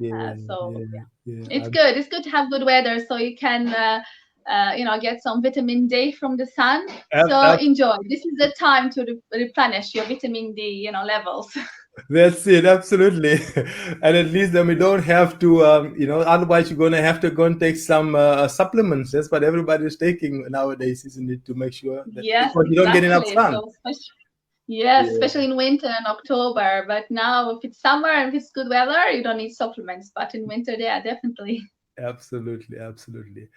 Yeah, So yeah, yeah, yeah. it's good. It's good to have good weather so you can get some vitamin D from the sun. Ab- So ab- enjoy. This is the time to replenish your vitamin D, levels. that's it, absolutely. And at least then we don't have to, otherwise you're going to have to go and take some supplements. That's what everybody's taking nowadays, isn't it? To make sure that Yes, because you don't get enough exactly. sun. Yes, Yeah, especially in winter and October. But now, if it's summer and if it's good weather, you don't need supplements. But in winter, yeah, definitely. absolutely, absolutely.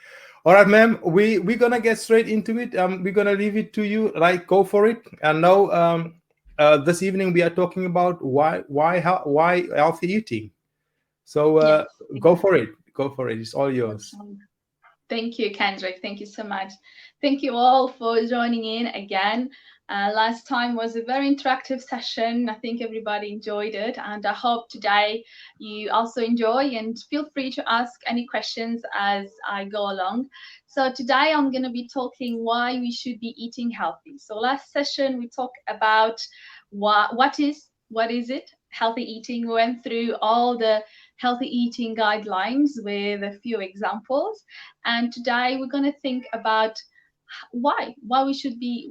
All right, ma'am. We're gonna get straight into it. We're gonna leave it to you. Like, go for it. And now, this evening we are talking about why healthy eating. So Yes, go for it. Go for it. It's all yours. exactly. Thank you, Kendrick. Thank you so much. Thank you all for joining in again. Last time was a very interactive session. I think everybody enjoyed it, and I hope today you also enjoy. And feel free to ask any questions as I go along. So today I'm going to be talking why we should be eating healthy. So last session we talked about what is it healthy eating. We went through all the healthy eating guidelines with a few examples, and today we're going to think about why you should be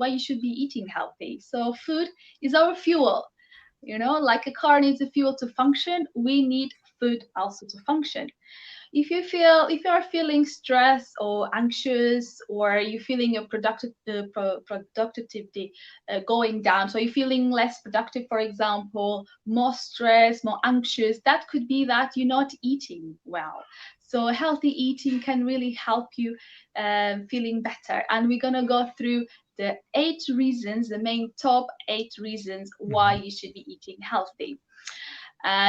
eating healthy. So food is our fuel. Like a car needs a fuel to function, we need food also to function. If you are feeling stressed or anxious, or you're feeling your productivity going down, so you're feeling less productive, for example, more stress, more anxious, that could be that you're not eating well. So healthy eating can really help you feeling better, and we're going to go through the 8 reasons, the main top 8 reasons why Mhm. you should be eating healthy.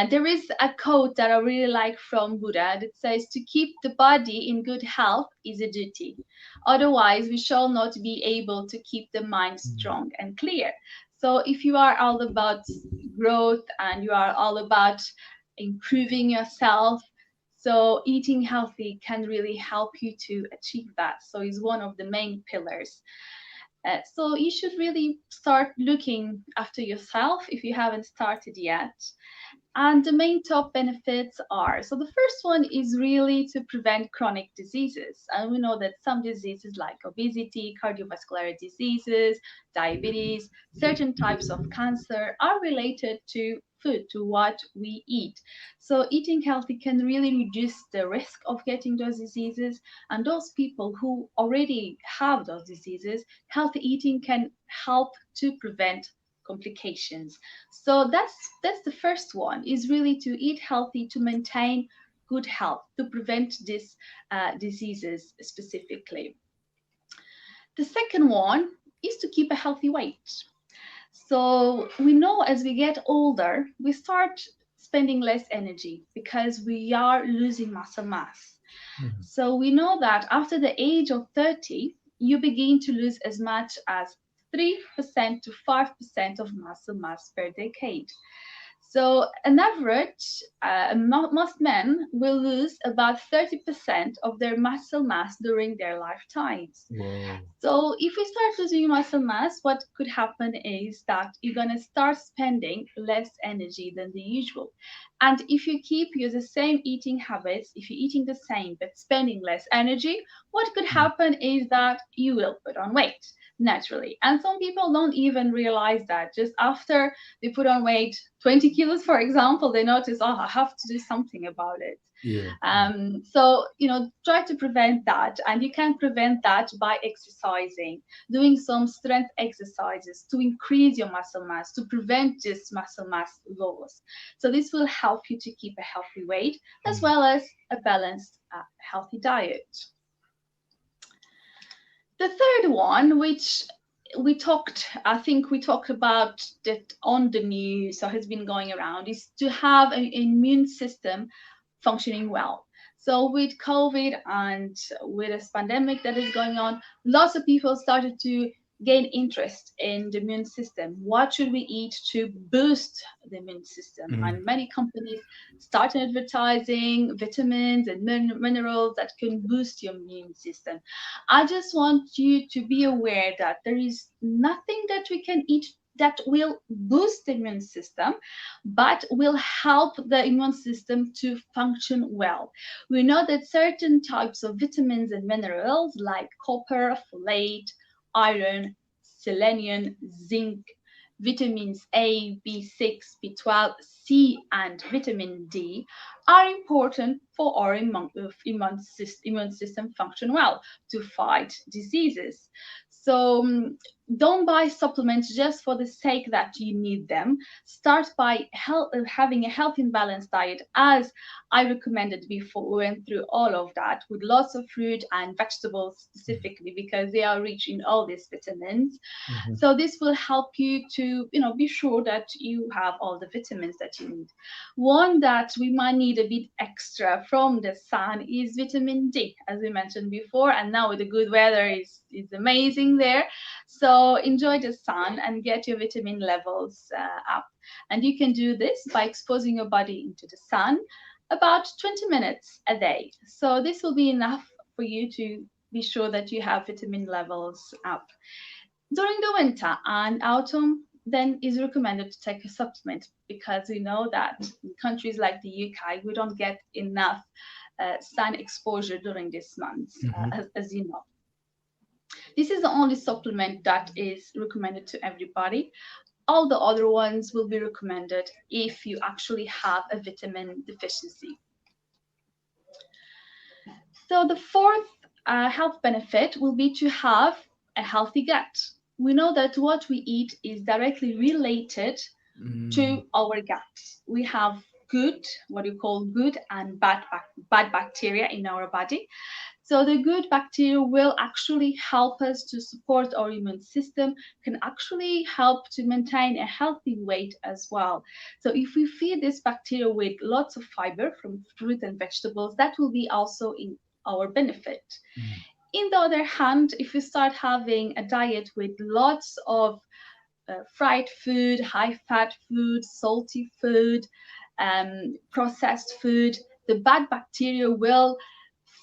There is a quote that I really like from Buddha that says, "To keep the body in good health is a duty. Otherwise, we shall not be able to keep the mind strong and clear." So, if you are all about growth and you are all about improving yourself, so eating healthy can really help you to achieve that. So, it's one of the main pillars. So you should really start looking after yourself if you haven't started yet. And the main top benefits are, so the first one is really to prevent chronic diseases. And we know that some diseases like obesity, cardiovascular diseases, diabetes, certain types of cancer are related to food, to what we eat. So eating healthy can really reduce the risk of getting those diseases. And those people who already have those diseases, healthy eating can help to prevent complications. So that's the first one, is really to eat healthy to maintain good health, to prevent these diseases specifically. The second one is to keep a healthy weight. So we know as we get older, we start spending less energy because we are losing muscle mass. Mhm. So we know that after the age of 30, you begin to lose as much as 3% to 5% of muscle mass per decade. So, on average, most men will lose about 30% of their muscle mass during their lifetimes. Whoa. So, if we start losing muscle mass, what could happen is that you're going to start spending less energy than the usual. And if you keep your the same eating habits, if you're eating the same but spending less energy, what could happen is that you will put on weight naturally. And some people don't even realize that. Just after they put on weight 20 kilos, for example, they notice, oh, I have to do something about it. Yeah. So, try to prevent that. And you can prevent that by exercising, doing some strength exercises to increase your muscle mass, to prevent this muscle mass loss. So, this will help you to keep a healthy weight as well as a balanced, healthy diet. The third one, which I think we talked about that on the news, so has been going around, is to have an immune system functioning well. So with COVID and with this pandemic that is going on, lots of people started to gain interest in the immune system. What should we eat to boost the immune system? Mhm. And many companies started advertising vitamins and minerals that can boost your immune system. I just want you to be aware that there is nothing that we can eat that will boost the immune system, but will help the immune system to function well. We know that certain types of vitamins and minerals like copper, folate, iron, selenium, zinc, vitamins A, B6, B12, C, and vitamin D are important for our immune system function well to fight diseases. So don't buy supplements just for the sake that you need them. Start by having a healthy and balanced diet, as I recommended before. We went through all of that with lots of fruit and vegetables specifically because they are rich in all these vitamins. Mhm. So this will help you to, be sure that you have all the vitamins that you need. One that we might need a bit extra from the sun is vitamin D, as we mentioned before. And now with the good weather, is amazing there. So enjoy the sun and get your vitamin levels up. And you can do this by exposing your body into the sun about 20 minutes a day. So this will be enough for you to be sure that you have vitamin levels up. During the winter and autumn, then is recommended to take a supplement because we know that in countries like the UK, we don't get enough sun exposure during these months, Mhm. as you know. This is the only supplement that is recommended to everybody. All the other ones will be recommended if you actually have a vitamin deficiency. So the fourth health benefit will be to have a healthy gut. We know that what we eat is directly related Mm. to our gut. We have good, what you call good and bad bacteria in our body. So the good bacteria will actually help us to support our immune system, can actually help to maintain a healthy weight as well. So if we feed this bacteria with lots of fiber from fruit and vegetables, that will be also in our benefit. Mm. In the other hand, if we start having a diet with lots of fried food, high fat food, salty food, processed food, the bad bacteria will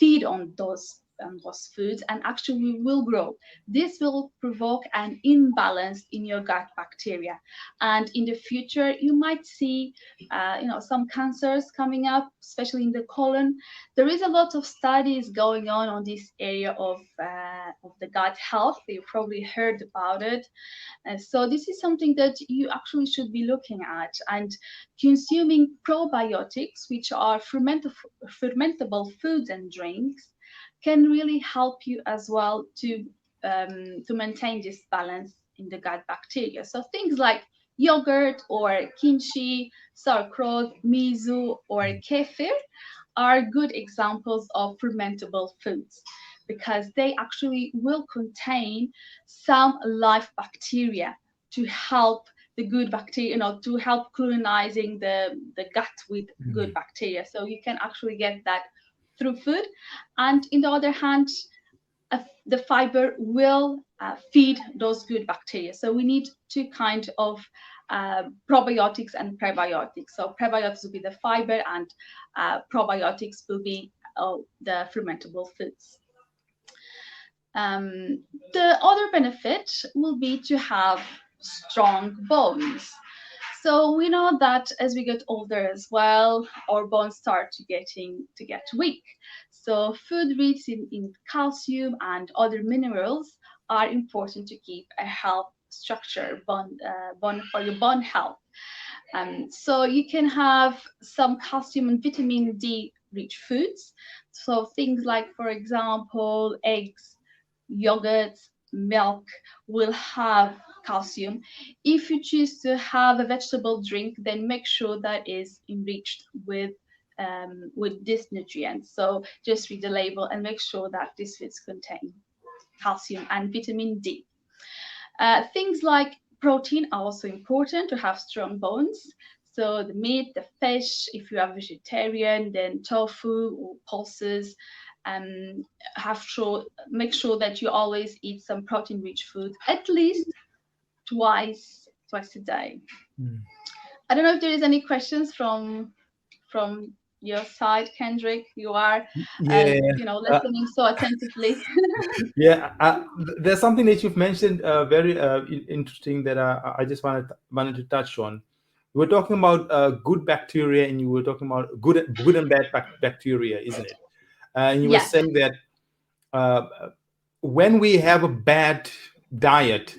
feed on those foods and actually will grow. This will provoke an imbalance in your gut bacteria, and in the future you might see, some cancers coming up, especially in the colon. There is a lot of studies going on this area of the gut health. You probably heard about it. So this is something that you actually should be looking at, and consuming probiotics, which are fermentable foods and drinks, can really help you as well to maintain this balance in the gut bacteria. So things like yogurt or kimchi, sauerkraut, miso, or kefir are good examples of fermentable foods because they actually will contain some live bacteria to help the good bacteria, to help colonizing the gut with good Mm. bacteria. So you can actually get that through food. And in the other hand, the fiber will feed those good bacteria. So we need two kind of probiotics and prebiotics. So prebiotics will be the fiber, and probiotics will be the fermentable foods. The other benefit will be to have strong bones. So we know that as we get older as well, our bones start to get weak. So food rich in calcium and other minerals are important to keep a health structure bone for your bone health. So you can have some calcium and vitamin D rich foods. So things like, for example, eggs, yogurt, milk will have calcium. If you choose to have a vegetable drink, then make sure that is enriched with this nutrient. So just read the label and make sure that these foods contain calcium and vitamin D. Things like protein are also important to have strong bones. So the meat, the fish, if you are vegetarian, then tofu or pulses. Um, make sure that you always eat some protein-rich food at least twice a day. Mm. I don't know if there is any questions from your side, Kendrick. You are, Yeah. uh, listening so attentively. yeah. There's something that you've mentioned very interesting that I just wanted to touch on. We were talking about good bacteria, and you were talking about good and bad bacteria, isn't it? And you were Yes, saying that uh, when we have a bad diet,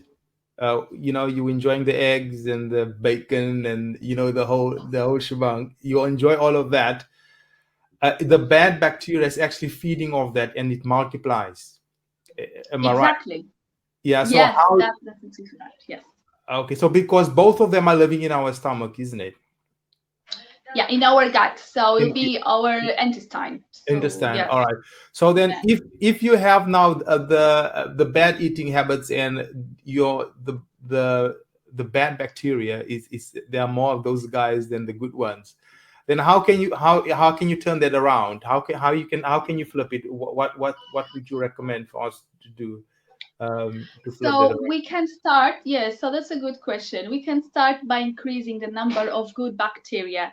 you enjoying the eggs and the bacon and the whole shebang. You enjoy all of that. The bad bacteria is actually feeding off that, and it multiplies. Am I right? exactly. Yeah. So Yes, how? that's exactly right. Yes. Okay. So because both of them are living in our stomach, isn't it? Yeah, in our gut. So it'll In, be our intestine. So Understand. yes. All right. So then, Yeah. if you have now the bad eating habits, and your the bad bacteria is there are more of those guys than the good ones, then how can you turn that around? How can you flip it? What would you recommend for us to do to flip that So around? we can start, yes, so that's a good question. We can start by increasing the number of good bacteria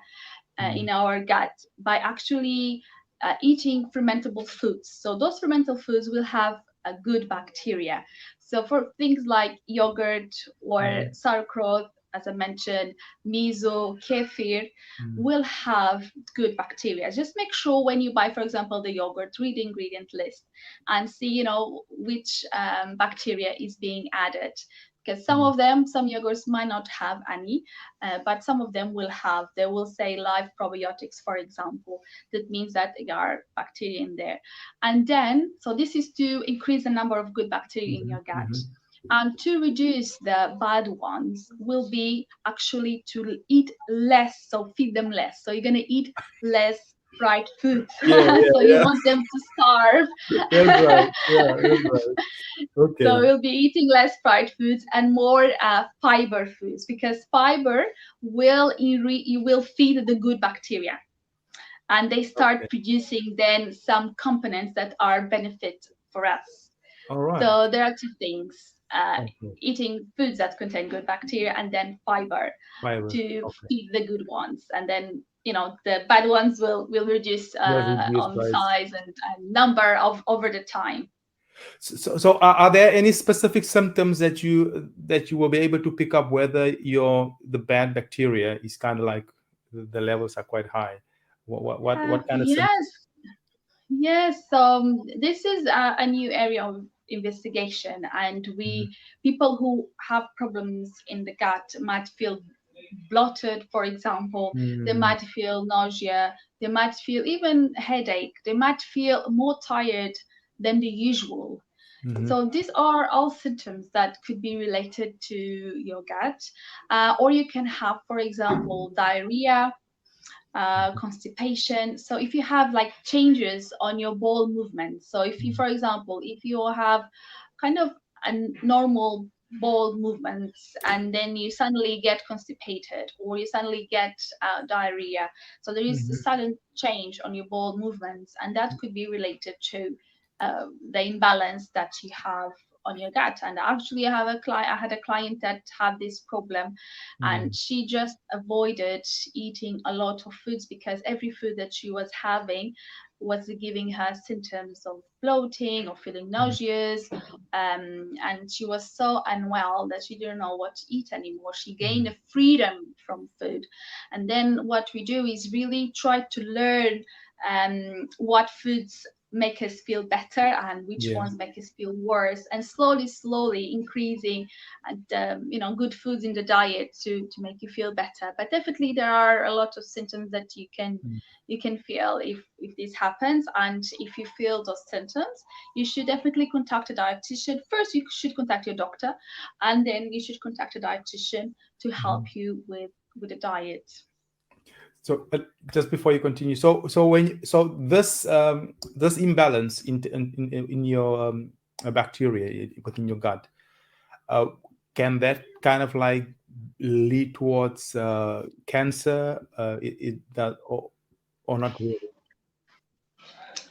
in Mm, our gut by actually eating fermentable foods. So those fermentable foods will have a good bacteria. So for things like yogurt or mm, sauerkraut, as I mentioned, miso, kefir, mm, will have good bacteria. Just make sure when you buy, for example, the yogurt, read the ingredient list and see, which bacteria is being added. Because some mm, of them, some yogurts might not have any, but some of them will have. They will say live probiotics, for example. That means that there are bacteria in there. And then, so this is to increase the number of good bacteria in mhm, your gut. mhm. And to reduce the bad ones will be actually to eat less, so feed them less. So you're going to eat less fried foods. Yeah, So yeah, you yeah. want them to starve. That's right. Yeah, that's right. So Okay. we'll be eating less fried foods and more fiber foods because fiber you will feed the good bacteria and they start Okay. producing then some components that are benefit for us. All right. So there are two things: Okay. eating foods that contain good bacteria and then fiber Fiber. to Okay. feed the good ones, and then the bad ones will reduce Will reduce on price. size and number of over the time. So are there any specific symptoms that you will be able to pick up whether the bad bacteria is kind of like the levels are quite high? What kind of symptoms? Yes, yes. This is a new area of investigation, and we people who have problems in the gut might feel bloated, for example. They Mm-hmm. might feel nausea. They might feel even headache. They might feel more tired than the usual. Mm-hmm. So these are all symptoms that could be related to your gut, or you can have, for example, diarrhea, constipation. So if you have like changes on your bowel movement, so if you, for example, if you have kind of a normal bowel movements and then you suddenly get constipated or you suddenly get diarrhea, so there is a Mm-hmm. sudden change on your bowel movements, and that could be related to the imbalance that you have on your gut. And actually, I had a client that had this problem, and she just avoided eating a lot of foods because every food that she was having was giving her symptoms of bloating or feeling nauseous, and she was so unwell that she didn't know what to eat anymore. She gained a freedom from food, and then what we do is really try to learn what foods make us feel better and which Yeah. ones make us feel worse, and slowly increasing and good foods in the diet to make you feel better. But definitely there are a lot of symptoms that you can feel if this happens, and if you feel those symptoms, you should definitely contact a dietitian. First you should contact your doctor, and then you should contact a dietitian to help Mhm. you with the diet. So just before you continue, so this imbalance in your bacteria within your gut, uh, can that kind of like lead towards cancer? That or not really?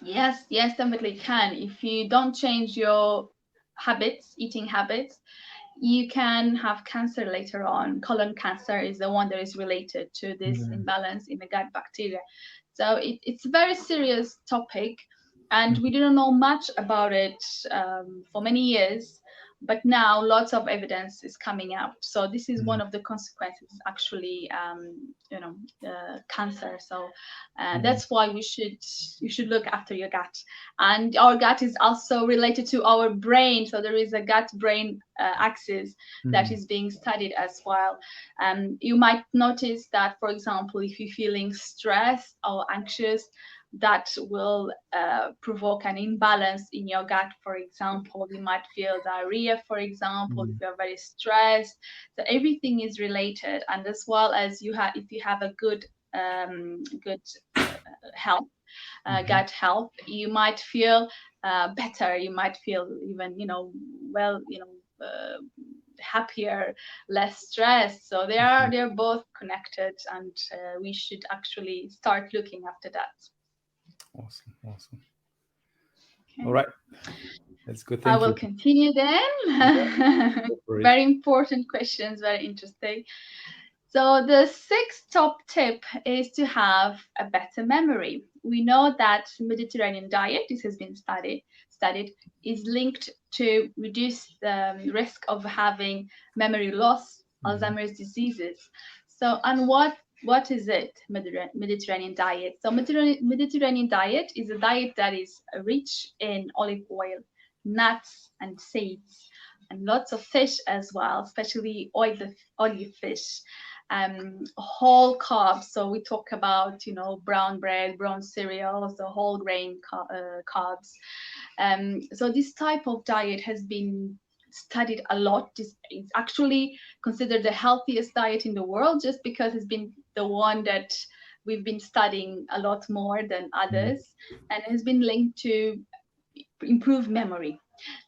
Yes, definitely can. If you don't change your eating habits, you can have cancer later on. Colon cancer is the one that is related to this Mm, imbalance in the gut bacteria. So it's a very serious topic, and we didn't know much about it for many years. But now lots of evidence is coming up. So this is one of the consequences, actually, cancer. So that's why you should look after your gut. And our gut is also related to our brain. So there is a gut-brain axis that is being studied as well. You might notice that, for example, if you're feeling stressed or anxious, that will provoke an imbalance in your gut. For example, you might feel diarrhea, for example, if you're very stressed. So everything is related. And as well as if you have a good health, gut health, you might feel better. You might feel even, happier, less stressed. So they're both connected, and we should actually start looking after that. Awesome. Okay. All right. That's good. I Thank will you. continue then. Yeah, go for it. Very important questions, very interesting. So the sixth top tip is to have a better memory. We know that Mediterranean diet, this has been studied, is linked to reduce the risk of having memory loss, Alzheimer's diseases. So, and what is it, Mediterranean diet? So Mediterranean diet is a diet that is rich in olive oil, nuts and seeds, and lots of fish as well, especially oily fish. Whole carbs. So we talk about, brown bread, brown cereals, the whole grain carbs. So this type of diet has been studied a lot. It's actually considered the healthiest diet in the world, just because it's been the one that we've been studying a lot more than others, and has been linked to improve memory.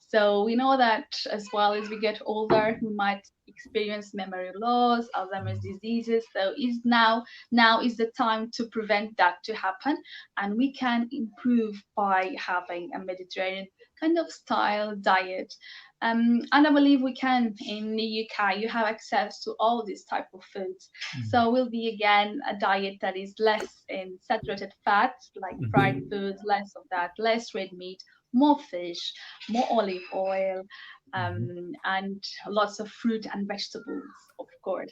So we know that as well as we get older, we might experience memory loss, Alzheimer's diseases. So now is the time to prevent that to happen, and we can improve by having a Mediterranean kind of style diet. And I believe we can. In the UK, you have access to all these type of foods. So will be again a diet that is less in saturated fats, like fried foods, less of that, less red meat, more fish, more olive oil, and lots of fruit and vegetables, of course.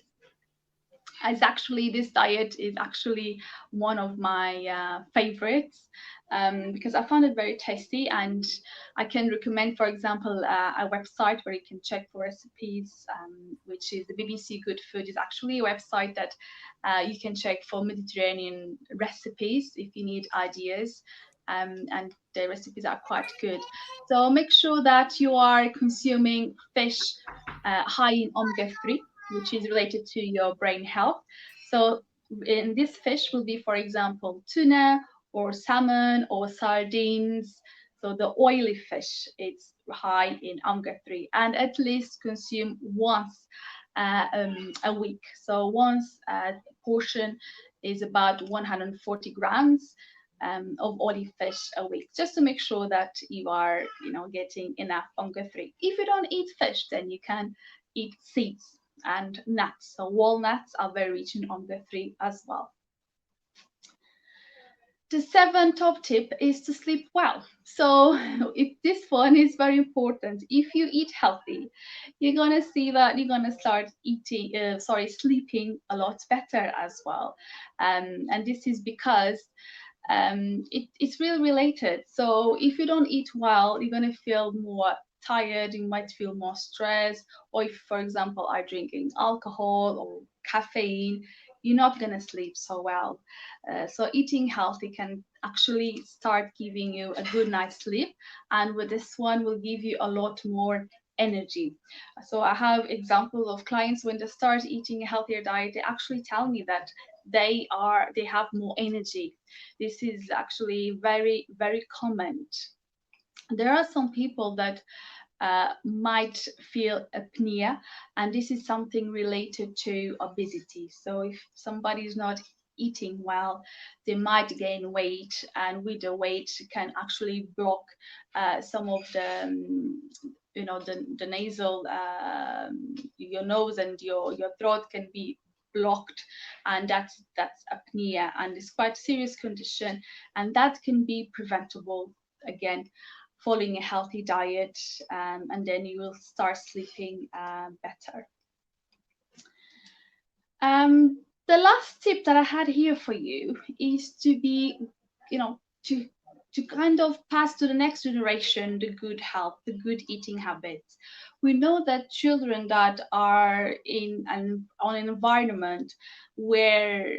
This diet is actually one of my favorites, because I found it very tasty, and I can recommend, for example, a website where you can check for recipes, which is the BBC Good Food. Is actually a website that you can check for Mediterranean recipes if you need ideas. And the recipes are quite good. So make sure that you are consuming fish high in omega-3, which is related to your brain health. So in this fish will be, for example, tuna or salmon or sardines. So the oily fish, it's high in omega-3, and at least consume once a week. So once a portion is about 140 grams of olive fish a week, just to make sure that you are, getting enough omega-3. If you don't eat fish, then you can eat seeds and nuts. So walnuts are very rich in omega-3 as well. The seventh top tip is to sleep well. So this one is very important. If you eat healthy, you're gonna see that you're gonna start sleeping a lot better as well. And this is because it's really related. So if you don't eat well, you're gonna feel more tired, you might feel more stressed, or if, for example, are drinking alcohol or caffeine, you're not going to sleep so well. So eating healthy can actually start giving you a good night's sleep, and with this one will give you a lot more energy. So I have examples of clients when they start eating a healthier diet, they actually tell me that they have more energy. This is actually very, very common. There are some people that might feel apnea, and this is something related to obesity. So if somebody is not eating well, they might gain weight, and with the weight can actually block some of the nasal, your nose and your throat can be blocked, and that's apnea, and it's quite a serious condition, and that can be preventable, again, following a healthy diet, and then you will start sleeping better. The last tip that I had here for you is to be, to kind of pass to the next generation the good health, the good eating habits. We know that children that are in on an environment where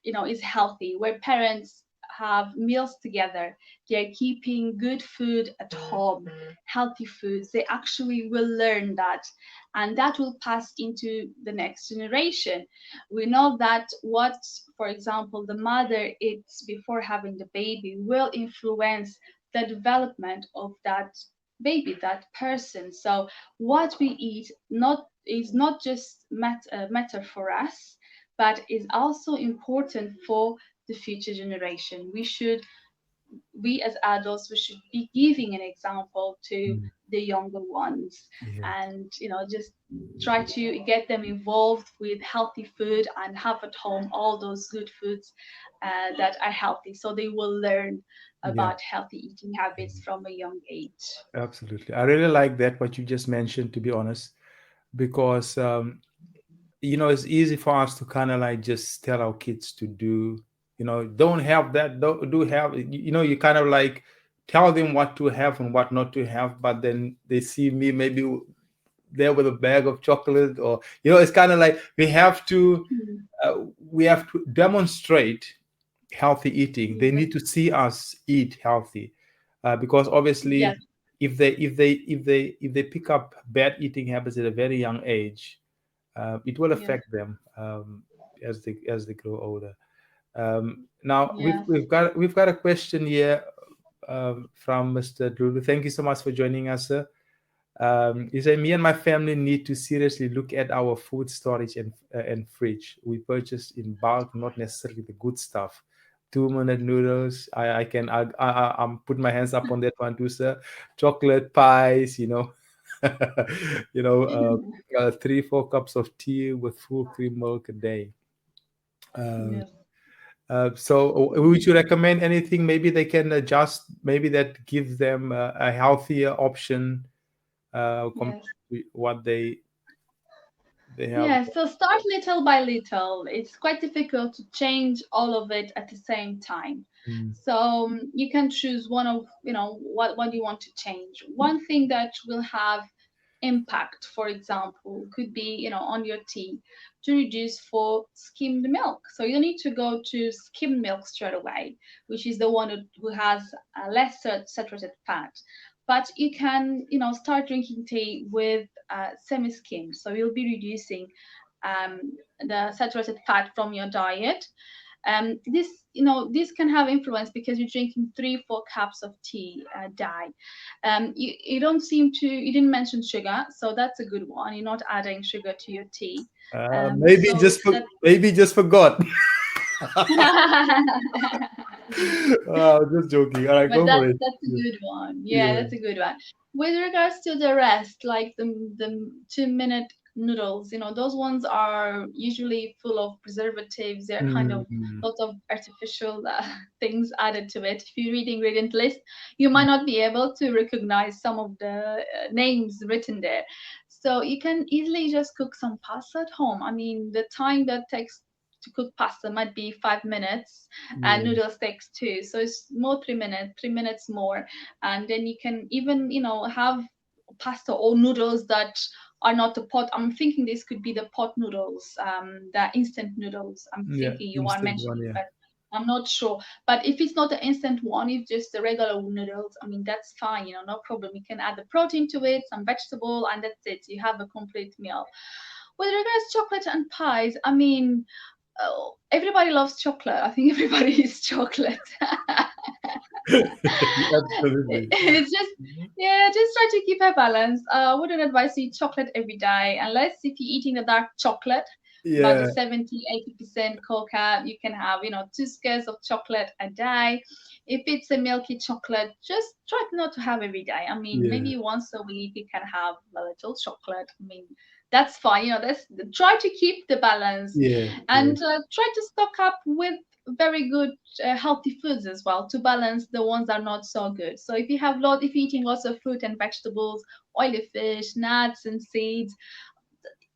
is healthy, where parents have meals together, they're keeping good food at home, healthy foods, they actually will learn that, and that will pass into the next generation. We know that what, for example, the mother eats before having the baby will influence the development of that baby, that person. So what we eat is not just matter for us, but is also important for the future generation. We as adults, we should be giving an example to Mm. the younger ones, Yeah. and just try to get them involved with healthy food and have at home all those good foods that are healthy, so they will learn Yeah. about healthy eating habits from a young age. Absolutely. I really like that what you just mentioned, to be honest, because it's easy for us to kind of like just tell our kids to do, don't have that, don't do have, you kind of like tell them what to have and what not to have, but then they see me maybe there with a bag of chocolate, or it's kind of like Mm. we have to demonstrate healthy eating. They Yes, need to see us eat healthy, because yes, obviously if they pick up bad eating habits at a very young age, it will yes, affect them, as they grow older. Now we've yes. we've got we've got a question here, from Mr. Drew. Thank you so much for joining us, sir. He said, "Me and my family need to seriously look at our food storage and fridge. We purchase in bulk, not necessarily the good stuff. 2-minute noodles. I'm putting my hands up on that one too, sir. Chocolate pies, you know, 3-4 cups of tea with full cream milk a day. Uh, Yes, so, would you recommend anything? Maybe they can adjust. Maybe that gives them a healthier option, compared yes. to what they have. Yeah, so start little by little. It's quite difficult to change all of it at the same time. Mm, So you can choose one of, what you want to change. One thing that will have impact, for example, could be, on your tea, to reduce for skimmed milk. So you don't need to go to skimmed milk straight away, which is the one who has less saturated fat. But you can, start drinking tea with semi-skimmed. So you'll be reducing the saturated fat from your diet. This can have influence because you're drinking 3-4 cups of tea a day. You don't seem to, you didn't mention sugar, so that's a good one. You're not adding sugar to your tea. maybe So just for, that maybe just forgot. Just joking. All right, But go for it. that's a good one. Yeah, Yeah. that's a good one. With regards to the rest, like the 2-minute noodles, those ones are usually full of preservatives. They're kind of Mm, lots of artificial things added to it. If you read the ingredient list, you might not be able to recognize some of the names written there. So you can easily just cook some pasta at home. I mean, the time that takes to cook pasta might be 5 minutes, and yeah. noodles takes two, so it's more 3 minutes, 3 minutes more. And then you can even have pasta or noodles that are not the pot. I'm thinking this could be the pot noodles, the instant noodles. I'm Yeah. thinking you are Instant one. mentioning, Yeah. but I'm not sure. But if it's not the instant one, if just the regular noodles, I mean, that's fine, no problem. You can add the protein to it, some vegetable, and that's it. You have a complete meal. With regards to chocolate and pies, I mean, oh, everybody loves chocolate. I think everybody is chocolate. Absolutely. It's just, yeah, just try to keep a balance. I wouldn't advise you eat chocolate every day, unless if you're eating the dark chocolate, but the Yeah. 70-80% cocoa, you can have, 2 squares of chocolate a day. If it's a milky chocolate, just try not to have every day. I mean, Yeah. maybe once a week you can have a little chocolate. I mean, that's fine. Let's try to keep the balance, Yeah, yeah. and try to stock up with very good healthy foods as well, to balance the ones that are not so good. So if you're eating lots of fruit and vegetables, oily fish, nuts and seeds,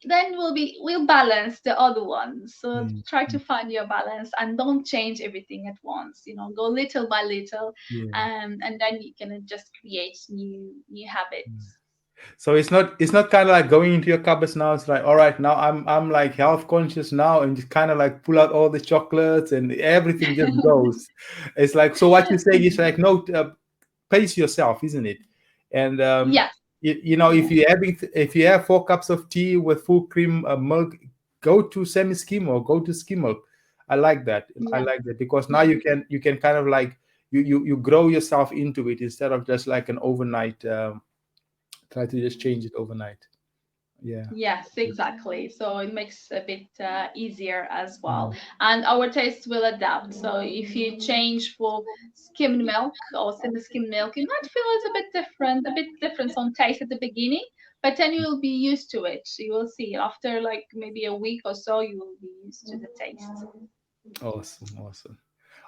then we'll balance the other ones. So Mm, try to mm, find your balance and don't change everything at once. Go little by little, yeah. and then you can just create new Mm. habits. So it's not kind of like going into your cupboards now. It's like, all right, now I'm like health conscious now, and just kind of like pull out all the chocolates and everything just goes. It's like, so what you're saying is like, no, pace yourself, isn't it? And Yes. if Yeah. if you have 4 cups of tea with full cream milk, go to semi skim or go to skim milk. I like that. I Yeah. like that because now Yeah. you can kind of like you grow yourself into it instead of just like an overnight. Try to just change it overnight. Yeah. Yes, exactly. So it makes a bit easier as well. Mm. And our taste will adapt. So if you change for skimmed milk or semi-skimmed milk, you might feel it's a bit different on taste at the beginning, but then you'll be used to it. You will see after like maybe a week or so, you will be used to the taste. Awesome, awesome.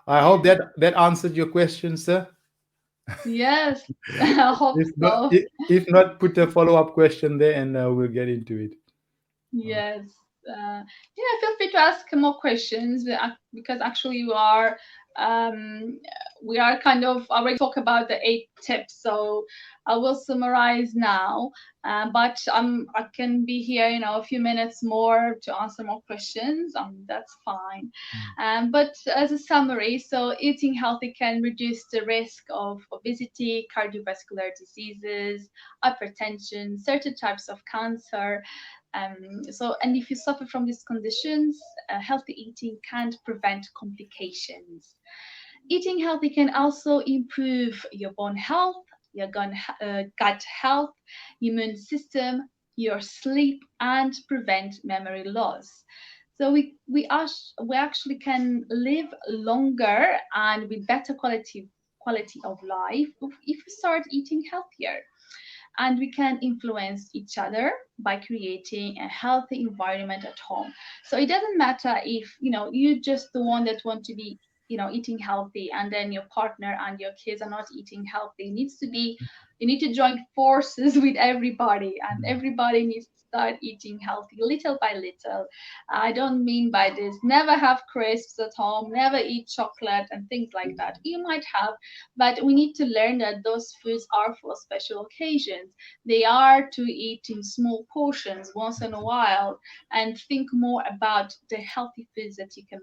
I hope that answered your question, sir. Yes, I hope If not, so. if not, put a follow-up question there, and we'll get into it. Oh. Yes. Yeah, feel free to ask more questions, because actually um, we are kind of already talk about the 8 tips. So I will summarize now, but I can be here, a few minutes more to answer more questions. That's fine. Mm, But as a summary, so eating healthy can reduce the risk of obesity, cardiovascular diseases, hypertension, certain types of cancer. And if you suffer from these conditions, healthy eating can prevent complications. Eating healthy can also improve your bone health, your gut health, immune system, your sleep, and prevent memory loss. So we actually can live longer and with better quality of life if we start eating healthier, and we can influence each other by creating a healthy environment at home. So it doesn't matter if you're just the one that want to be eating healthy, and then your partner and your kids are not eating healthy. It needs to be You need to join forces with everybody, and mm, everybody needs to start eating healthy little by little. I don't mean by this never have crisps at home, never eat chocolate and things like that. You might have, but we need to learn that those foods are for special occasions. They are to eat in small portions once in a while, and think more about the healthy foods that you can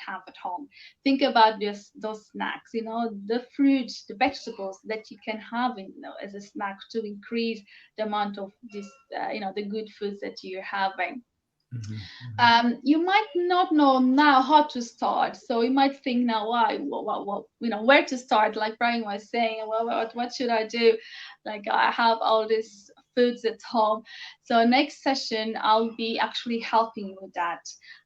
have at home. Think about those snacks, the fruits, the vegetables that you can have as a snack to increase the amount of the good foods that you're having. mhm, You might not know now how to start, so you might think now, why, where to start? Like Brian was saying, well, what should I do? Like I have all these foods at home. So next session, I'll be actually helping you with that.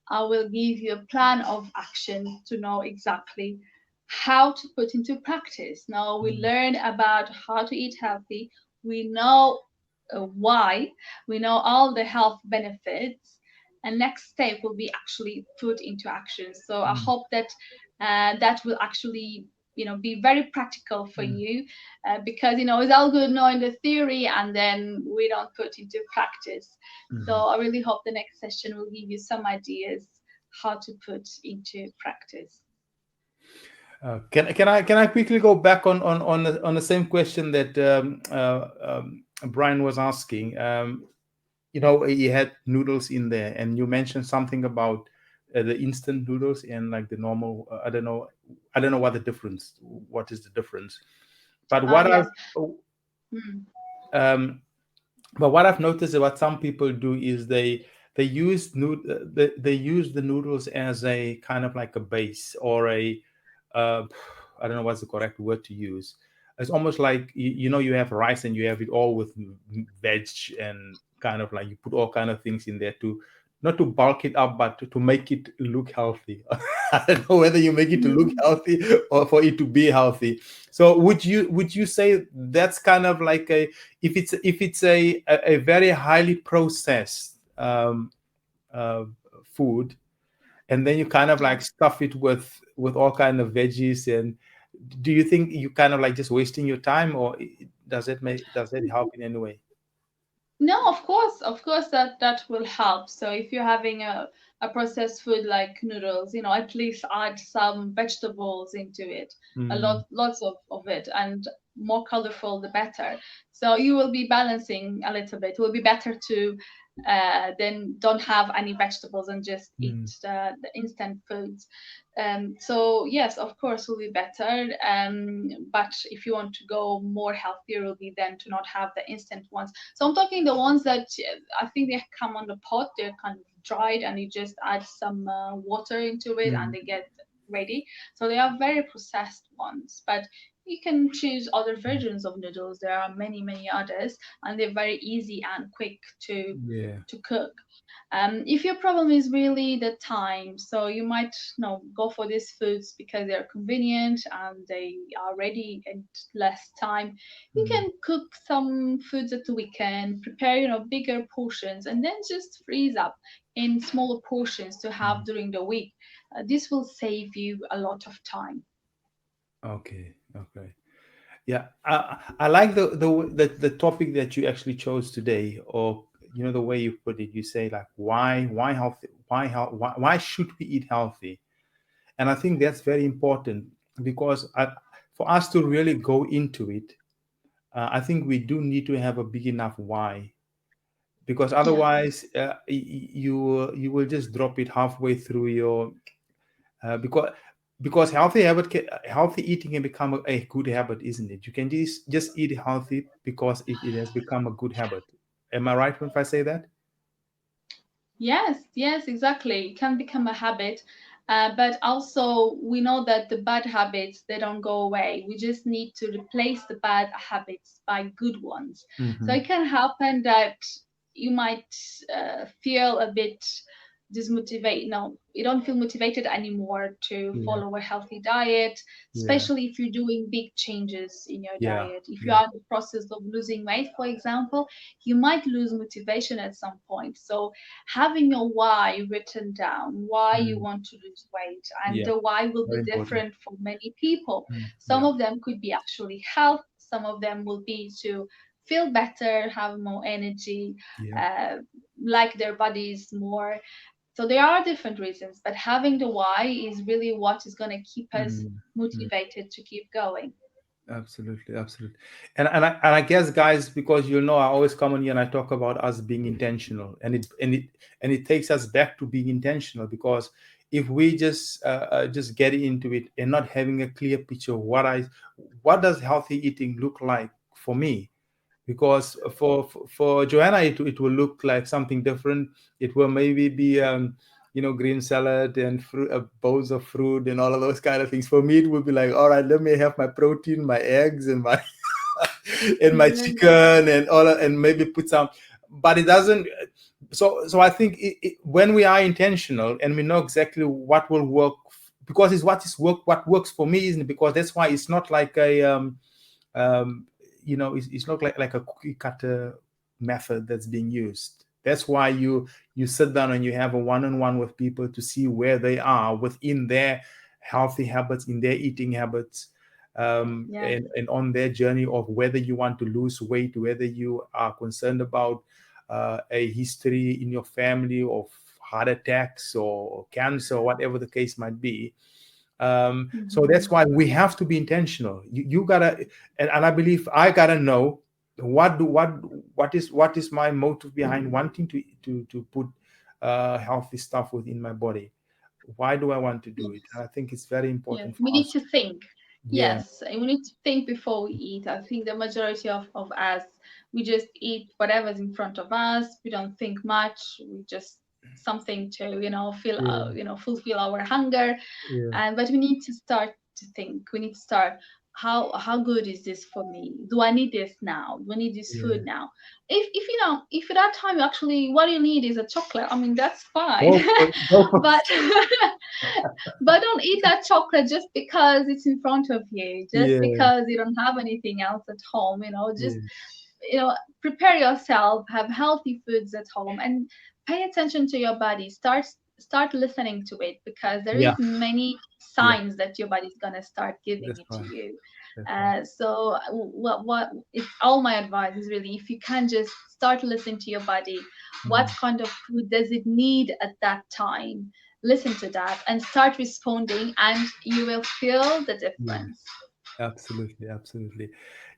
I will give you a plan of action to know exactly how to put into practice. Now we mhm, learn about how to eat healthy. We know why. We know all the health benefits, and next step will be actually put into action. So I mm, hope that that will actually be very practical for mm, you, because it's all good knowing the theory and then we don't put into practice. So mhm. I really hope the next session will give you some ideas how to put into practice. Can I quickly go back on the same question that Brian was asking? He had noodles in there, and you mentioned something about the instant noodles and like the normal. I don't know what is the difference. But what Yes. I've Mm. um, but what I've noticed is what some people do is they use the noodles as a kind of like a base or a uh, I don't know what's the correct word to use. It's almost like you have rice and you have it all with veg and kind of like you put all kind of things in there to not to bulk it up but to make it look healthy. I don't know whether you make it to look Mm. healthy or for it to be healthy. So would you say that's kind of like a if it's a very highly processed um, uh, food, and then you kind of Yeah. like stuff it with all kind of veggies. And do you think you kind of like just wasting your time, or does it help in any way? No, of course that will help. So if you're having a processed food like noodles, at least add some vegetables into it, Mm, lots of it, and more colorful the better. So you will be balancing a little bit. It will be better to then don't have any vegetables and just eat mm, the instant foods. So yes, of course, will be better. But if you want to go more healthier, will be then to not have the instant ones. So I'm talking the ones that I think they come on the pot. They're kind of dried, and you just add some water into it, and mm, they get ready. So they are very processed ones, but you can choose other versions of noodles. There are many others, and they're very easy and quick yeah. to cook. If your problem is really the time, so you might go for these foods because they're convenient and they are ready in less time. You Mm, can cook some foods at the weekend, prepare bigger portions, and then just freeze up in smaller portions to have mm. during the week. This will save you a lot of time. Okay, okay. Yeah, I like the topic that you actually chose today, or the way you put it. You say like why healthy, why should we eat healthy? And I think that's very important, because for us to really go into it, I think we do need to have a big enough why, because Yeah. otherwise you will just drop it halfway through your because healthy eating can become a good habit, isn't it? You can just eat healthy because it has become a good habit. Am I right if I say that? Yes, exactly. It can become a habit, but also we know that the bad habits they don't go away. We just need to replace the bad habits by good ones. So Mm-hmm. it can happen that you might feel a bit dismotivated. No, you don't feel motivated anymore to Yeah, follow a healthy diet, yeah, especially if you're doing big changes in your yeah, diet. If you yeah. are in the process of losing weight, for example, you might lose motivation at some point. So having your why written down, why you Mm, want to lose weight, and yeah, the why will very be important. different for many people. Mm, Some yeah, of them could be actually health, some of them will be to feel better, have more energy, yeah. uh, like their bodies more. So there are different reasons, but having the why is really what is going to keep us Mm, mm. motivated to keep going. Absolutely, absolutely. And I guess, guys, because I always come on here and I talk about us being intentional, and it takes us back to being intentional, because if we just get into it and not having a clear picture of what does healthy eating look like for me, because for Joanna it will look like something different. It will maybe be green salad and fruit, bowls of fruit and all of those kind of things. For me, it would be like, all right, let me have my protein, my eggs, and my and my Yeah. chicken and and maybe put some. But it doesn't. So I think when we are intentional and we know exactly what will work, because it's what works for me, isn't it? Because that's why it's not like a um, it's not like a cookie cutter method that's being used. That's why you sit down and you have a one-on-one with people to see where they are within their healthy habits, in their eating habits, Yes. and on their journey of whether you want to lose weight, whether you are concerned about a history in your family of heart attacks or cancer, or whatever the case might be. So that's Mhm. why we have to be intentional. You gotta, and I believe I gotta know what is my motive behind wanting to put healthy stuff within my body. Why do I want to do it? And I think it's very Yes, important we for need us. to think. Yeah, Yes, and we need to think before we eat. I think the majority of us, we just eat whatever's in front of us. We don't think much. We just something to, yeah, fulfill our hunger. yeah, And but we need to start to think. We need to start. How good is this for me? Do I need this now? Do I need this food yeah. now? If at that time actually what you need is a chocolate, I mean that's fine. Go for it. Go for But but don't eat that chocolate just because it's in front of you, just yeah, because you don't have anything else at home. Just yeah, you know prepare yourself, have healthy foods at home, and pay attention to your body. Start listening to it, because there Yeah. is many Yeah. signs that your body's gonna start giving That's it to right. you. That's right. So what it's all my advice is really, if you can just start listening to your body, what Mm. kind of food does it need at that time? Listen to that and start responding, and you will feel the Yeah. difference. Absolutely, absolutely.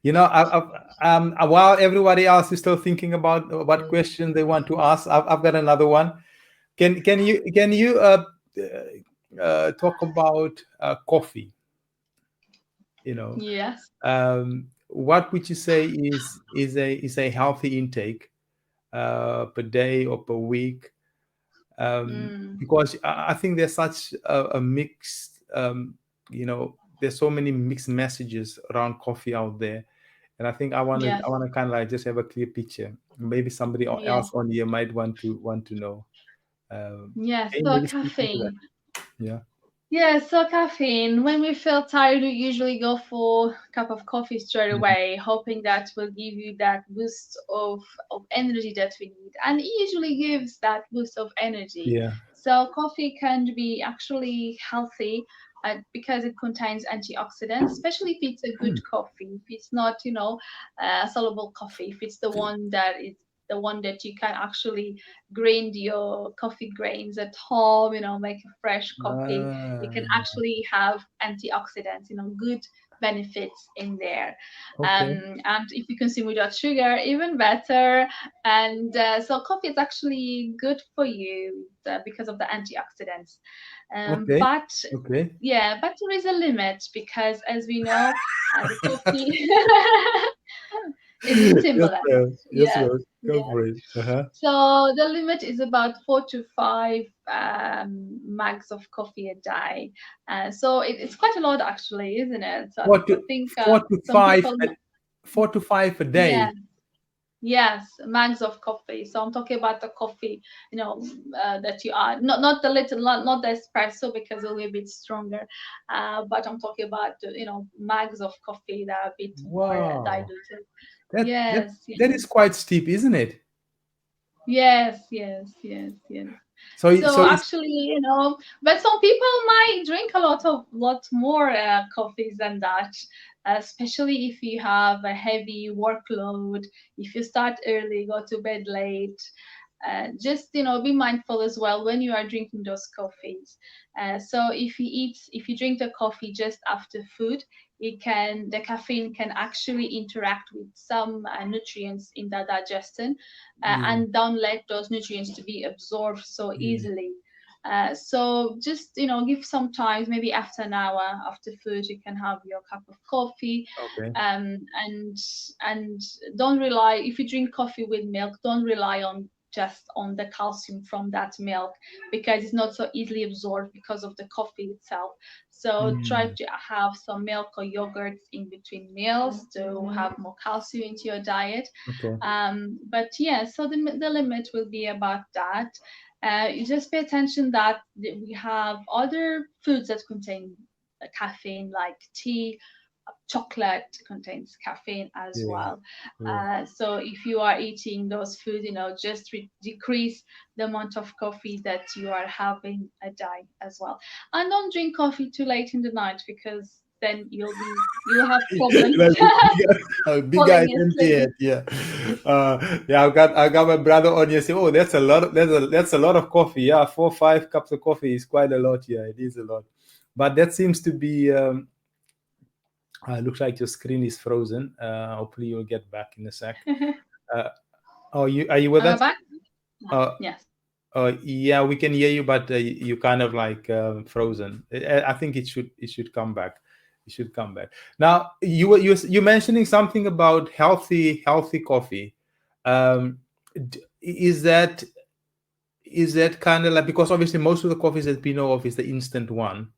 While everybody else is still thinking about what question they want to ask, I've got another one. Talk about coffee? You know, Yes. what would you say is a healthy intake per day or per week? Mm. Because I think there's such a mixed, there's so many mixed messages around coffee out there, and I think I Yes. want to kind of like just have a clear picture. Maybe somebody Yes. else on here might want to know. Yes. Can you So maybe speak into that? caffeine. Yeah. Yeah, so caffeine. When we feel tired, we usually go for a cup of coffee straight Mhm. away, hoping that will give you that boost of energy that we need. And it usually gives that boost of energy. Yeah. So coffee can be actually healthy, because it contains antioxidants, especially if it's a good coffee. If it's not, soluble coffee, if it's the one that you can actually grind your coffee grains at home, make a fresh coffee. It can Ah, actually have antioxidants, good benefits in there. okay. And if you consume without sugar, even better. And so coffee is actually good for you, because of the antioxidants. Okay. But Okay. yeah, but there is a limit, because as we know, the coffee is a Yes, stimulant. ma'am. Yes, Yes. ma'am. Go Yes. for it. Uh-huh. So the limit is about 4 to 5 mugs of coffee a day. So it's quite a lot, actually, isn't it? So Four I to think four to some five, people, 4 to 5 a yeah, day. yes, mugs of coffee. So I'm talking about the coffee, that you add, not the little, not the espresso, because it'll be a bit stronger. But I'm talking about, mugs of coffee that are a bit more Wow. diluted. That that Yes, that yes, is quite steep, isn't it? yes, yes, yes, yes. So So it's actually, but some people might drink lot more coffees than that, especially if you have a heavy workload, if you start early, go to bed late. Just be mindful as well when you are drinking those coffees. So if you drink the coffee just after food, the caffeine can actually interact with some nutrients in the digestion, yeah, and don't let those nutrients to be absorbed so yeah. easily. So just give some time, maybe after an hour after food, you can have your cup of coffee, Okay. and don't rely, if you drink coffee with milk, don't rely on just on the calcium from that milk, because it's not so easily absorbed because of the coffee itself. So try Mm, to have some milk or yogurt in between meals to have more calcium into your diet. okay. But yeah, so the limit will be about that. You just pay attention that we have other foods that contain caffeine, like tea, chocolate contains caffeine as Yeah. well. Yeah. So if you are eating those foods, just decrease the amount of coffee that you are having a day as well. And don't drink coffee too late in the night, because then you'll have problems Like big guy falling empty asleep. head. Yeah. Yeah. I got my brother on here say, oh, that's a lot. That's a lot of coffee. Yeah, 4 5 cups of coffee is quite a lot. Yeah, it is a lot. But that seems to be. Looks like your screen is frozen. Hopefully you'll get back in a sec. Uh, oh, you are you with Am I us? back? Uh, Yes. yeah, we can hear you, but you kind of like frozen. I think it should come back. It should come back. Now you mentioning something about healthy coffee. Is that kind of like, because obviously most of the coffees that we know of is the instant one.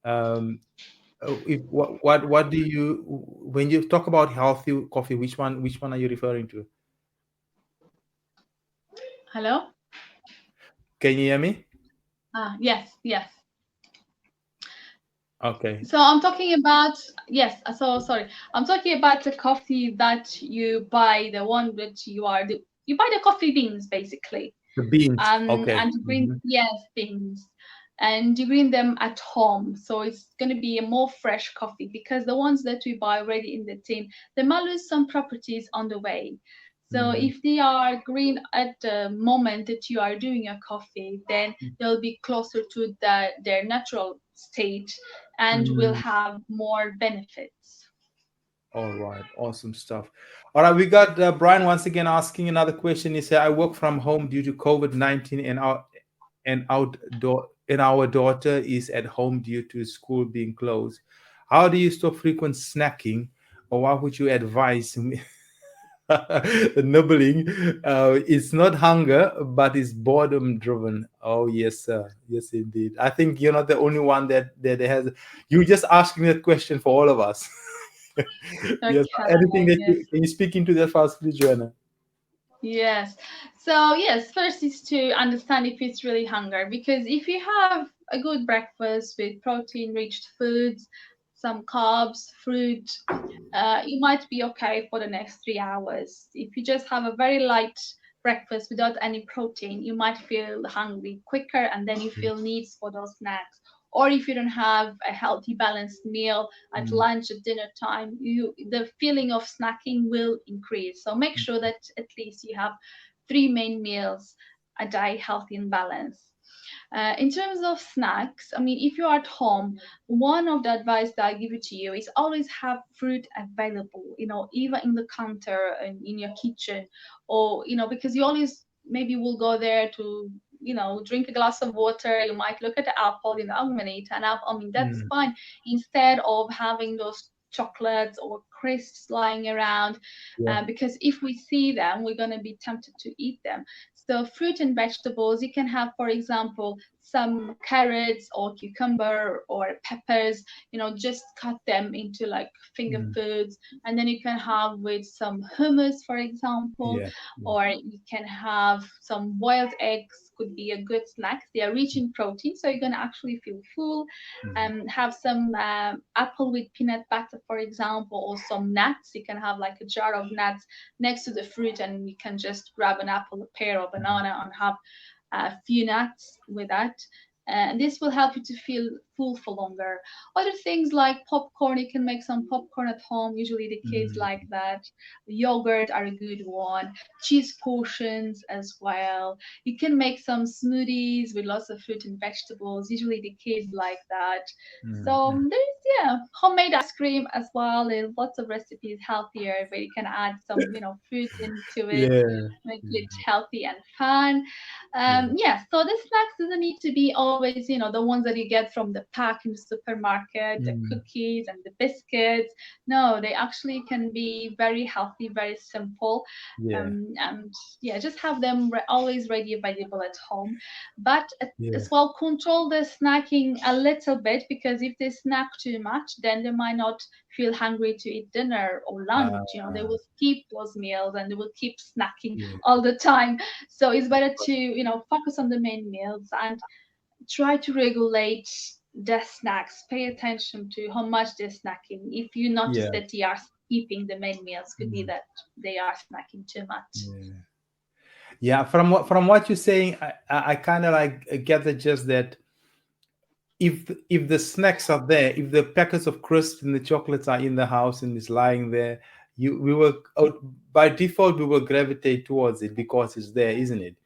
Um, what do you, when you talk about healthy coffee? Which one are you referring to? Hello? Can you hear me? Yes, yes. Okay. So I'm talking about, yes, so sorry. I'm talking about the coffee that you buy, the one that you buy the coffee beans, basically. The beans. Okay. And you green, yes, beans, and you green them at home. So it's going to be a more fresh coffee, because the ones that we buy already in the tin, they might lose some properties on the way. So Mm-hmm. if they are green at the moment that you are doing your coffee, then they'll be closer to their natural state and will Mm. have more benefits. All right, awesome stuff. All right, we got Brian once again asking another question. He said, "I work from home due to COVID-19, and our daughter is at home due to school being closed. How do you stop frequent snacking, or what would you advise?" Nibbling, it's not hunger, but it's boredom driven. Oh yes, sir. Yes, indeed. I think you're not the only one that has. You just asking that question for all of us. Yes. Okay, Anything that yes. can you speak into that fast, please, Joanna? Yes. So, yes, first is to understand if it's really hunger, because if you have a good breakfast with protein rich foods, some carbs, fruit, you might be okay for the next 3 hours. If you just have a very light breakfast without any protein, you might feel hungry quicker, and then you feel needs for those snacks. Or if you don't have a healthy, balanced meal at Mm, lunch, at dinner time, the feeling of snacking will increase. So make sure that at least you have three main meals a day, healthy and balanced. In terms of snacks, I mean, if you're at home, one of the advice that I give it to you is always have fruit available, either in the counter and in your kitchen, or, because you always maybe will go there to, drink a glass of water. You might look at the apple, I'm going to eat an apple. I mean, that's mm, fine. Instead of having those chocolates or crisps lying around, yeah. because if we see them, we're going to be tempted to eat them. So fruit and vegetables, you can have, for example, some carrots or cucumber or peppers, just cut them into like finger Mm, foods. And then you can have with some hummus, for example, yeah. Yeah. or you can have some boiled eggs, could be a good snack. They are rich in protein, so you're going to actually feel full. Mm, Have some apple with peanut butter, for example, or some nuts. You can have like a jar of nuts next to the fruit, and you can just grab an apple, a pear, or mm, banana, and have a few nuts with that. And this will help you to feel full for longer. Other things like popcorn, you can make some popcorn at home. Usually the kids like mm, that. Yogurt are a good one. Cheese portions as well. You can make some smoothies with lots of fruit and vegetables. Usually the kids like that. So mm, mm. there's, homemade ice cream as well. There's lots of recipes healthier where you can add some, fruit into it, Yeah. make it Mm, healthy and fun. yeah. Yeah, so the snacks doesn't need to be always, the ones that you get from the pack in the supermarket, the Mm, cookies and the biscuits. No, they actually can be very healthy, very simple. yeah. And yeah, just have them always ready available at home. But Yeah. as well, control the snacking a little bit, because if they snack too much, then they might not feel hungry to eat dinner or Uh, lunch. They will skip those meals and they will keep snacking yeah. all the time. So it's better to, focus on the main meals and try to regulate the snacks. Pay attention to how much they're snacking. If you notice Yeah. that they are skipping the main meals, could be Mm, that they are snacking too much. yeah. Yeah. From what you're saying, I kind of like get the gist that if the snacks are there, if the packets of crisps and the chocolates are in the house and it's lying there, you we will by default we will gravitate towards it because it's there, isn't it?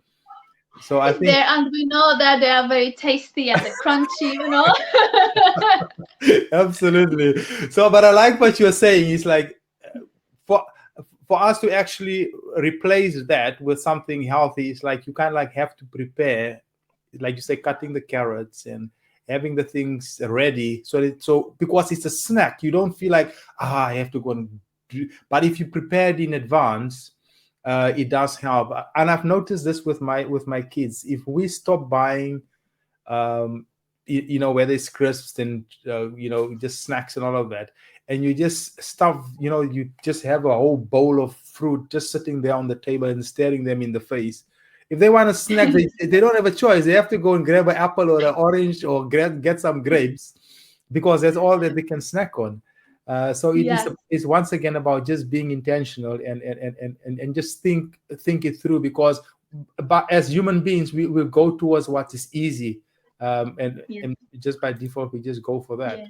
So I It's think there, and we know that they are very tasty and crunchy. absolutely. So, but I like what you're saying. It's like for for us to actually replace that with something healthy, it's like you kind of like have to prepare, like you say, cutting the carrots and having the things ready. So because it's a snack, you don't feel like I have to go and do. But if you prepared in advance, it does help. And I've noticed this with my kids. If we stop buying whether it's crisps and just snacks and all of that, and you just stuff, you just have a whole bowl of fruit just sitting there on the table and staring them in the face. If they want a snack, they don't have a choice. They have to go and grab an apple or an orange or get some grapes because that's all that they can snack on. So it is Yes. is once again about just being intentional and just think it through, because but as human beings, we will go towards what is easy, Yes. and just by default we just go for that. Yeah.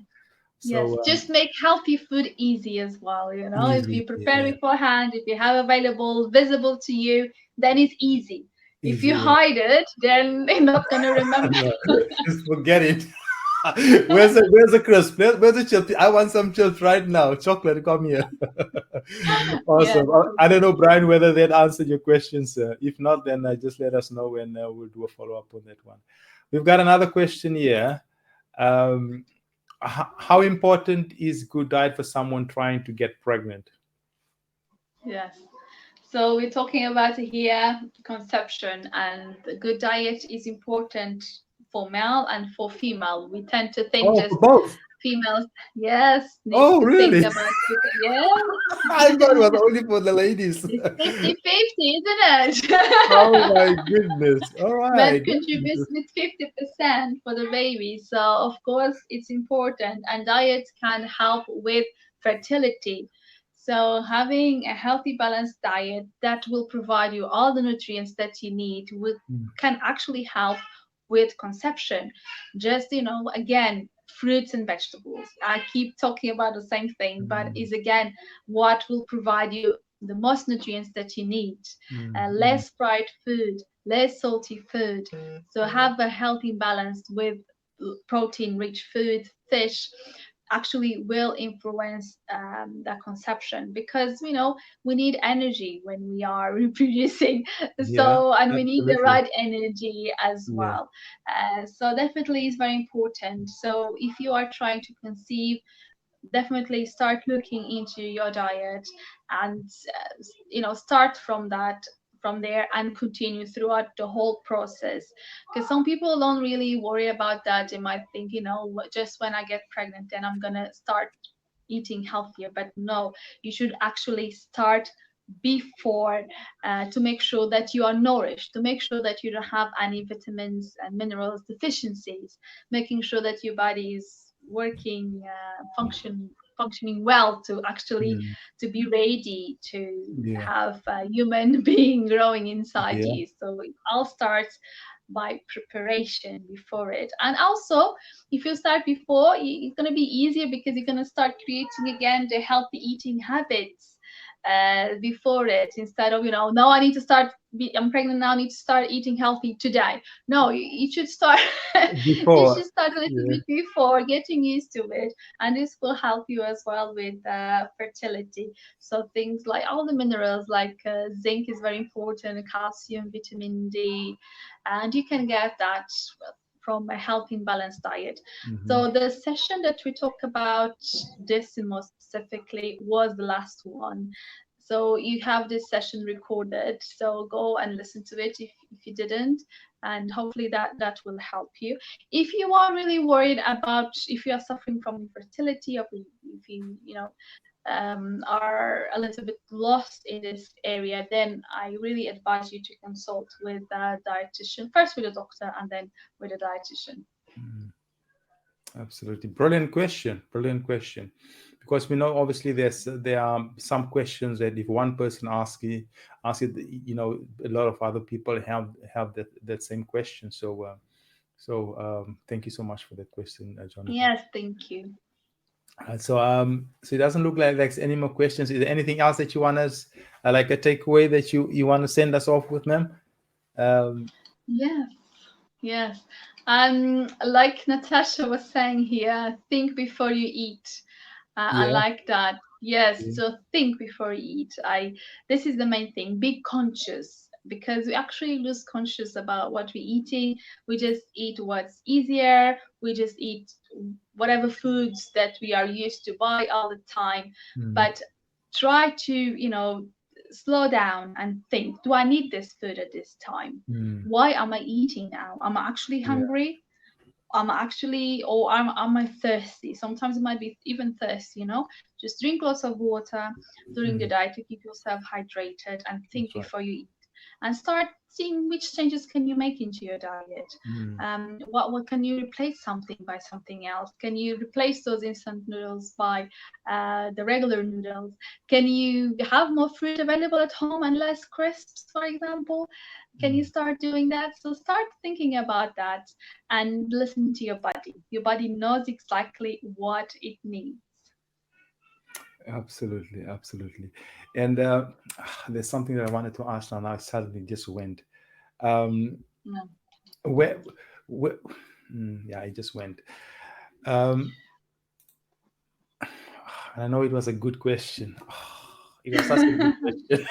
Yes. So Just make healthy food easy as well. If easy, you prepare yeah, beforehand, if you have available, visible to you, then it's easy. If you easy. Yeah. hide it, then they're not gonna remember. No, just forget it. Where's the crisp? Where's the chips? I want some chips right now. Chocolate, come here. Yes. Awesome. I don't know, Brian, whether that answered your questions. If not, then just let us know, and we'll do a follow up on that one. We've got another question here. Um, how important is good diet for someone trying to get pregnant? Yes. So we're talking about here conception, and a good diet is important for male and for female. We tend to think Oh, just for both. females, yes, needs Oh, to think really? about it. Yeah. I thought it was only for the ladies. It's 50-50, isn't it? Oh my goodness. All Men right. contributes with 50% for the baby. So of course it's important, and diet can help with fertility. So having a healthy balanced diet that will provide you all the nutrients that you need will Mm, can actually help with conception. Just again, fruits and vegetables. I keep talking about the same thing, but mm, is again what will provide you the most nutrients that you need. mm, mm. Less fried food, less salty food. So have a healthy balance with protein rich food, fish actually will influence the conception, because we need energy when we are reproducing. Yeah, So, and we need the absolutely. right energy as Yeah. well. So definitely is very important. So if you are trying to conceive, definitely start looking into your diet, and start from there and continue throughout the whole process, because some people don't really worry about that. They might think, just when I get pregnant then I'm gonna start eating healthier, but no, you should actually start before, to make sure that you are nourished, to make sure that you don't have any vitamins and minerals deficiencies, making sure that your body is working, functioning well to actually Mm, to be ready to yeah. have a human being growing inside Yeah. you. So it all starts by preparation before it. And also, if you start before, it's going to be easier, because you're going to start creating again the healthy eating habits before it, instead of no, I need to start, I'm pregnant now, I need to start eating healthy today. No, you should start you Before. should start a little Yeah. bit before, getting used to it, and this will help you as well with fertility. So things like all the minerals, like zinc is very important, calcium, vitamin D, and you can get that from a healthy and balanced diet. Hmm. So the session that we talk about this more specifically was the last one. So you have this session recorded. So go and listen to it if you didn't, and hopefully that will help you. If you are really worried about, if you are suffering from infertility, or if you are a little bit lost in this area, then I really advise you to consult with a dietitian, first with a doctor and then with a dietitian. Absolutely. Brilliant question. Brilliant question. Because we know obviously there are some questions that if one person asks it, a lot of other people have that same question. So thank you so much for that question, Jonathan. Yes, thank you. So it doesn't look like there's any more questions. Is there anything else that you want us, like a takeaway that you want to send us off with, ma'am? Um, Yes, yes. Like Natasha was saying here, think before you eat. I yeah. like that. Yes, Yeah. so think before you eat. This is the main thing. Be conscious, because we actually lose conscious about what we're eating. We just eat what's easier. We just eat whatever foods that we are used to buy all the time. Mm, But try to, slow down and think, do I need this food at this time? mm, Why am I eating now? Am I actually yeah. hungry? Or am I thirsty? Sometimes it might be even thirsty, just drink lots of water during the Mm, diet to keep yourself hydrated, and think that's right. before you eat. and start seeing which changes can you make into your diet. What can you replace something by something else? Can you replace those instant noodles by the regular noodles? Can you have more fruit available at home and less crisps, for example? Can you start doing that? So start thinking about that and listen to your body. Your body knows exactly what it needs. Absolutely, absolutely. And there's something that I wanted to ask now. Now it suddenly just went. Um, Yeah. where, where yeah, it just went. Um, I know it was a good question. It was such a good question.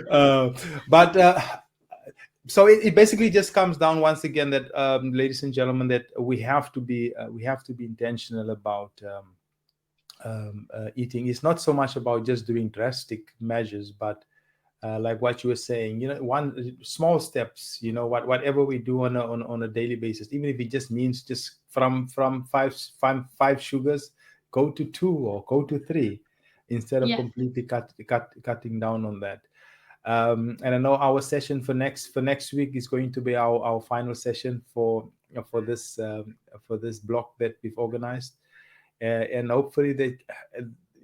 uh, but so it basically just comes down once again that, ladies and gentlemen, that we have to be intentional about eating. It's not so much about just doing drastic measures, but like what you were saying, one small steps. Whatever we do on a daily basis, even if it just means just from five sugars, go to 2 or go to 3, instead of Yes. completely cutting down on that. And I know our session for next week is going to be our final session for this block that we've organized, and hopefully that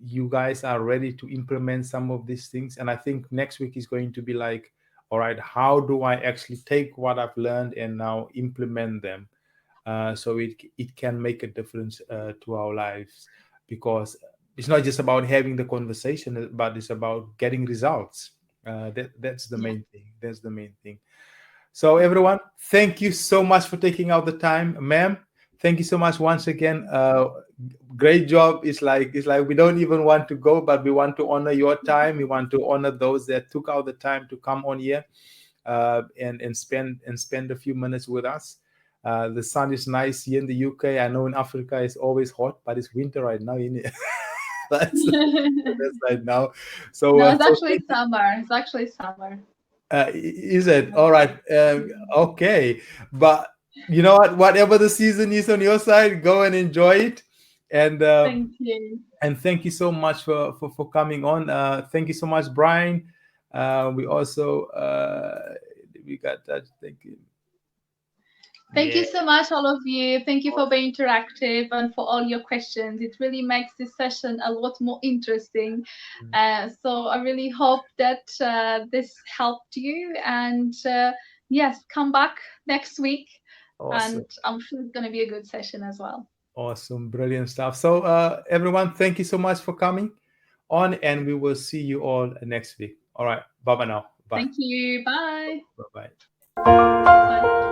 you guys are ready to implement some of these things. And I think next week is going to be like, all right, how do I actually take what I've learned and now implement them, so it can make a difference to our lives, because it's not just about having the conversation, but it's about getting results. That's the Yeah. main thing. That's the main thing. So everyone, thank you so much for taking out the time, ma'am. Thank you so much once again. Great job. It's like we don't even want to go, but we want to honor your time. We want to honor those that took out the time to come on here, and spend a few minutes with us. The sun is nice here in the UK. I know in Africa it's always hot, but it's winter right now in it. that's that's right now. So No, it's so actually thank you. summer. It's actually summer. Is it all right? Okay, but you know what? Whatever the season is on your side, go and enjoy it. And Thank you. thank you so much for coming on. Thank you so much, Brian. We also we got that. Thank you. Thank Yeah. you so much, all of you. Thank you for being interactive and for all your questions. It really makes this session a lot more interesting. So I really hope that this helped you. And yes, come back next week. Awesome. And I'm sure it's going to be a good session as well. Awesome. Brilliant stuff. So everyone, thank you so much for coming on, and we will see you all next week. All right. Bye bye now. Bye. Thank you. Bye. Bye bye. Bye.